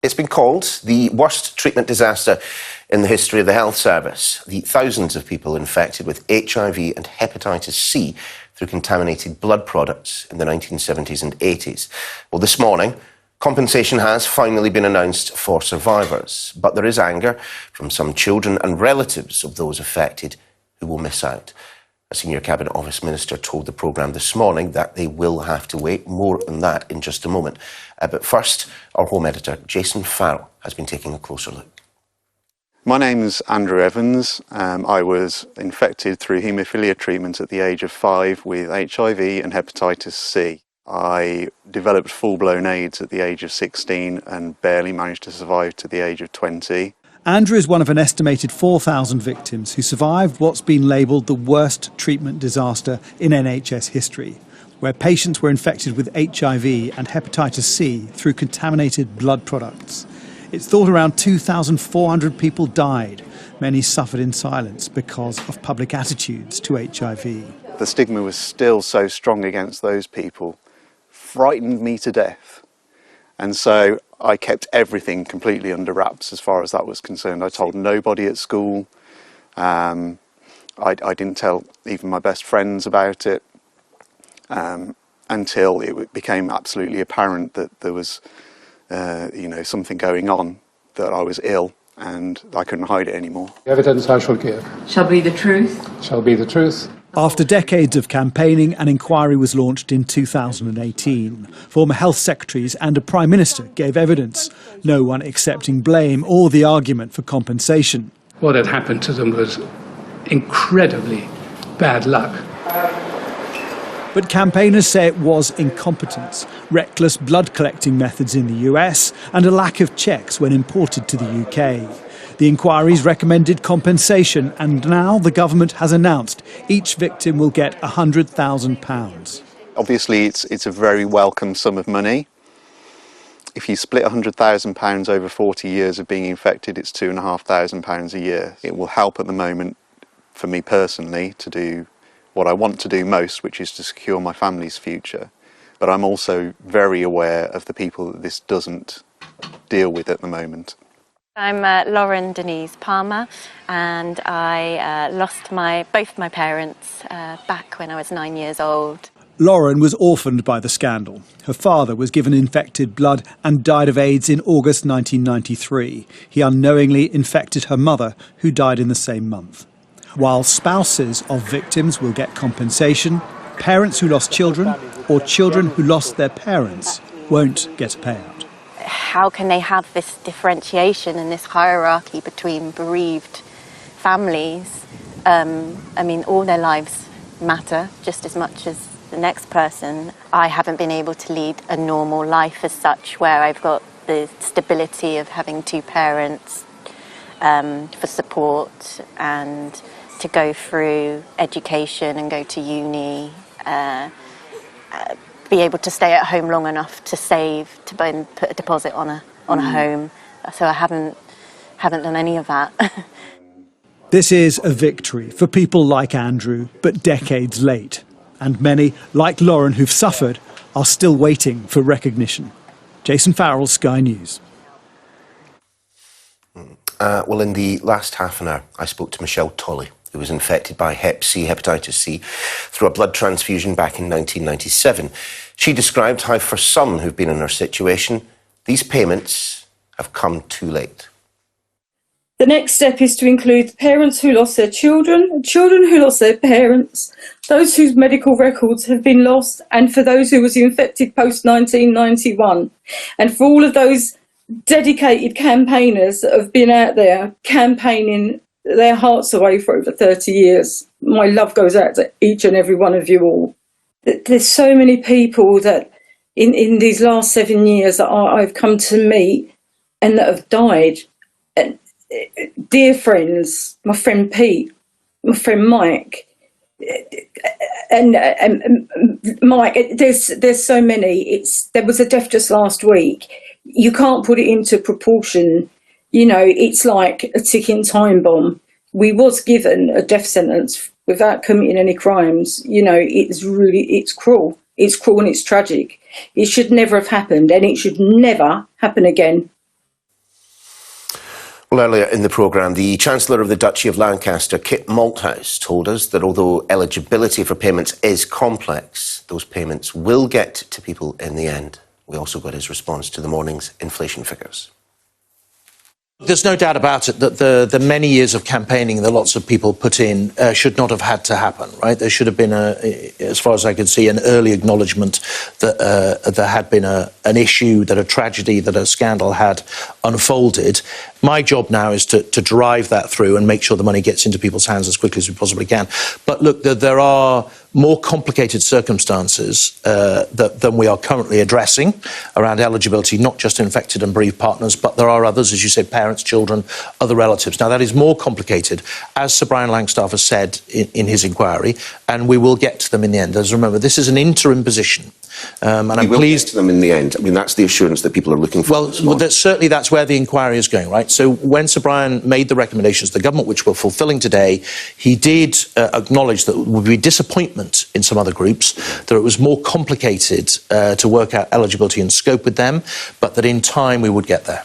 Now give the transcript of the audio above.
It's been called the worst treatment disaster in the history of the health service. The thousands of people infected with HIV and hepatitis C through contaminated blood products in the 1970s and 80s. Well, this morning, compensation has finally been announced for survivors, but there is anger from some children and relatives of those affected who will miss out. A senior Cabinet Office Minister told the programme this morning that they will have to wait. More on that in just a moment. But first, our Home Editor, Jason Farrell, has been taking a closer look. My name is Andrew Evans. I was infected through haemophilia treatment at the age of 5 with HIV and hepatitis C. I developed full-blown AIDS at the age of 16 and barely managed to survive to the age of 20. Andrew is one of an estimated 4,000 victims who survived what's been labelled the worst treatment disaster in NHS history, where patients were infected with HIV and hepatitis C through contaminated blood products. It's thought around 2,400 people died. Many suffered in silence because of public attitudes to HIV. The stigma was still so strong against those people, frightened me to death. And so I kept everything completely under wraps as far as that was concerned. I told nobody at school. I didn't tell even my best friends about it until it became absolutely apparent that there was something going on, that I was ill and I couldn't hide it anymore. The evidence I shall give shall be the truth. Shall be the truth. After decades of campaigning, an inquiry was launched in 2018. Former health secretaries and a prime minister gave evidence, no one accepting blame or the argument for compensation. What had happened to them was incredibly bad luck. But campaigners say it was incompetence, reckless blood collecting methods in the US and a lack of checks when imported to the UK. The inquiries recommended compensation, and now the government has announced each victim will get £100,000. Obviously it's a very welcome sum of money. If you split £100,000 over 40 years of being infected, it's £2,500 a year. It will help at the moment for me personally to do what I want to do most, which is to secure my family's future. But I'm also very aware of the people that this doesn't deal with at the moment. I'm Lauren Denise Palmer, and I lost both my parents back when I was 9 years old. Lauren was orphaned by the scandal. Her father was given infected blood and died of AIDS in August 1993. He unknowingly infected her mother, who died in the same month. While spouses of victims will get compensation, parents who lost children or children who lost their parents won't get a payout. How can they have this differentiation and this hierarchy between bereaved families? All their lives matter just as much as the next person. I haven't been able to lead a normal life as such, where I've got the stability of having two parents for support and to go through education and go to uni, be able to stay at home long enough to save, to put a deposit on a home. So I haven't done any of that. This is a victory for people like Andrew, but decades late. And many, like Lauren, who've suffered, are still waiting for recognition. Jason Farrell, Sky News. Well, in the last half an hour, I spoke to Michelle Tolley, who was infected by hepatitis C, through a blood transfusion back in 1997. She described how, for some who've been in her situation, these payments have come too late. The next step is to include parents who lost their children, children who lost their parents, those whose medical records have been lost, and for those who was infected post-1991. And for all of those dedicated campaigners that have been out there campaigning their hearts away for over 30 years. My love goes out to each and every one of you all. There's so many people that in these last 7 years that I've come to meet and that have died. And dear friends, my friend Pete, my friend Mike, and Mike, there's so many. There was a death just last week. You can't put it into proportion. You know, it's like a ticking time bomb. We was given a death sentence without committing any crimes. You know, it's cruel. It's cruel and it's tragic. It should never have happened, and it should never happen again. Well, earlier in the programme, the Chancellor of the Duchy of Lancaster, Kit Malthouse, told us that although eligibility for payments is complex, those payments will get to people in the end. We also got his response to the morning's inflation figures. There's no doubt about it that the many years of campaigning that lots of people put in should not have had to happen, right? There should have been, as far as I can see, an early acknowledgement that there had been an issue, that a tragedy, that a scandal had unfolded. My job now is to drive that through and make sure the money gets into people's hands as quickly as we possibly can. But look, there are more complicated circumstances than we are currently addressing around eligibility, not just infected and bereaved partners, but there are others, as you said, parents, children, other relatives. Now, that is more complicated, as Sir Brian Langstaff has said in his inquiry, and we will get to them in the end. As remember, this is an interim position. And I'm pleased to them in the end. I mean, that's the assurance that people are looking for. Well, certainly that's where the inquiry is going, right? So when Sir Brian made the recommendations to the government, which we're fulfilling today, he did acknowledge that there would be disappointment in some other groups, that it was more complicated to work out eligibility and scope with them, but that in time we would get there.